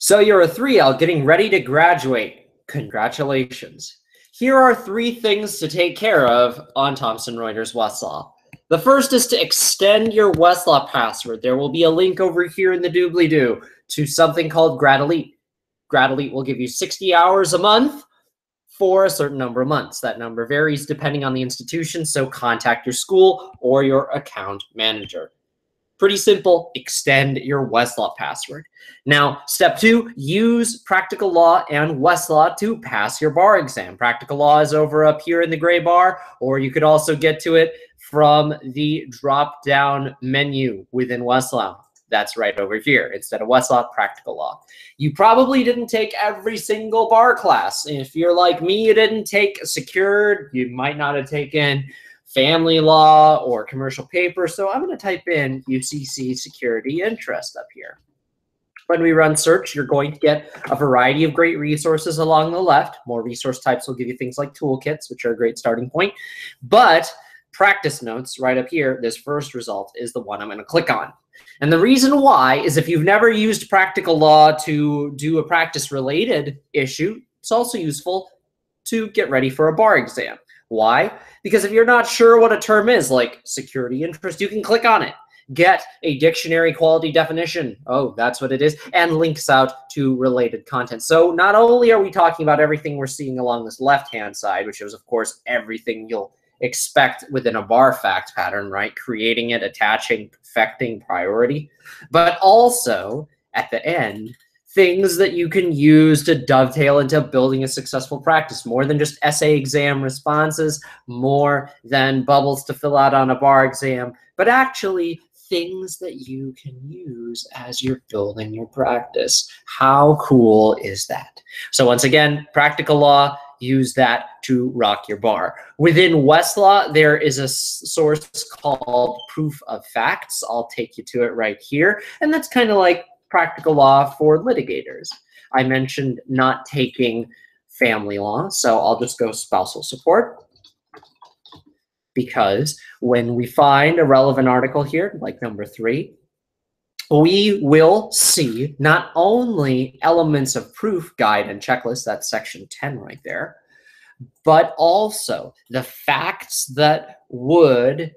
So you're a 3L getting ready to graduate. Congratulations. Here are 3 things to take care of on Thomson Reuters Westlaw. The first is to extend your Westlaw password. There will be a link over here in the doobly-doo to something called Grad Elite. Grad Elite will give you 60 hours a month for a certain number of months. That number varies depending on the institution, so contact your school or your account manager. Pretty simple, extend your Westlaw password. Now, step 2, use Practical Law and Westlaw to pass your bar exam. Practical Law is over up here in the gray bar, or you could also get to it from the drop-down menu within Westlaw. That's right over here. Instead of Westlaw, Practical Law. You probably didn't take every single bar class. If you're like me, you didn't take secured, you might not have taken family law or commercial paper. So I'm going to type in UCC security interest up here. When we run search, you're going to get a variety of great resources along the left. More resource types will give you things like toolkits, which are a great starting point. But practice notes right up here, this first result is the one I'm going to click on. And the reason why is if you've never used Practical Law to do a practice-related issue, it's also useful to get ready for a bar exam. Why? Because if you're not sure what a term is, like security interest, you can click on it, get a dictionary quality definition. Oh, that's what it is, and links out to related content. So not only are we talking about everything we're seeing along this left-hand side, which is, of course, everything you'll expect within a bar fact pattern, right? Creating it, attaching, perfecting, priority, but also at the end, things that you can use to dovetail into building a successful practice, more than just essay exam responses, more than bubbles to fill out on a bar exam, but actually things that you can use as you're building your practice. How cool is that? So once again, Practical Law, use that to rock your bar. Within Westlaw, there is a source called Proof of Facts. I'll take you to it right here. And that's kind of like Practical Law for litigators. I mentioned not taking family law, so I'll just go spousal support, because when we find a relevant article here, like number 3, we will see not only elements of proof, guide, and checklist, that's section 10 right there, but also the facts that would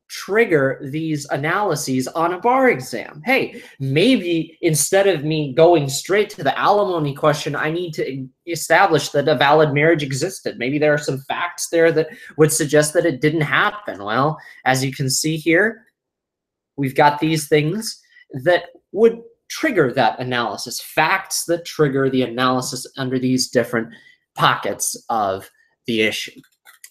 trigger these analyses on a bar exam. Hey, maybe instead of me going straight to the alimony question, I need to establish that a valid marriage existed. Maybe there are some facts there that would suggest that it didn't happen. Well, as you can see here, we've got these things that would trigger that analysis, facts that trigger the analysis under these different pockets of the issue.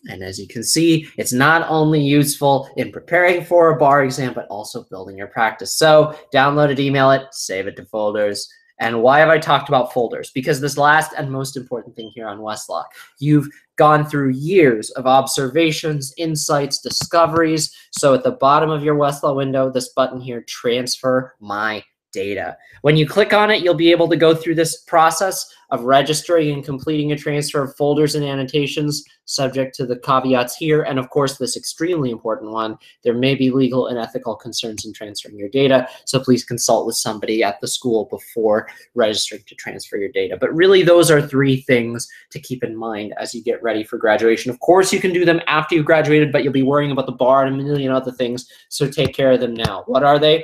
And as you can see, it's not only useful in preparing for a bar exam, but also building your practice. So download it, email it, save it to folders. And why have I talked about folders? Because this last and most important thing here on Westlaw, you've gone through years of observations, insights, discoveries. So at the bottom of your Westlaw window, this button here, transfer my data. When you click on it, you'll be able to go through this process of registering and completing a transfer of folders and annotations, subject to the caveats here. And of course, this extremely important one, there may be legal and ethical concerns in transferring your data. So please consult with somebody at the school before registering to transfer your data. But really, those are 3 things to keep in mind as you get ready for graduation. Of course, you can do them after you've graduated, but you'll be worrying about the bar and a million other things. So take care of them now. What are they?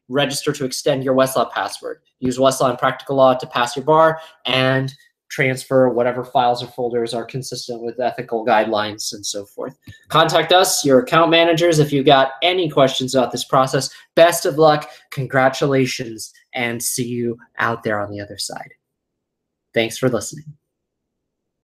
Register to extend your Westlaw password. Use Westlaw and Practical Law to pass your bar, and transfer whatever files or folders are consistent with ethical guidelines and so forth. Contact us, your account managers, if you've got any questions about this process. Best of luck, congratulations, and see you out there on the other side. Thanks for listening.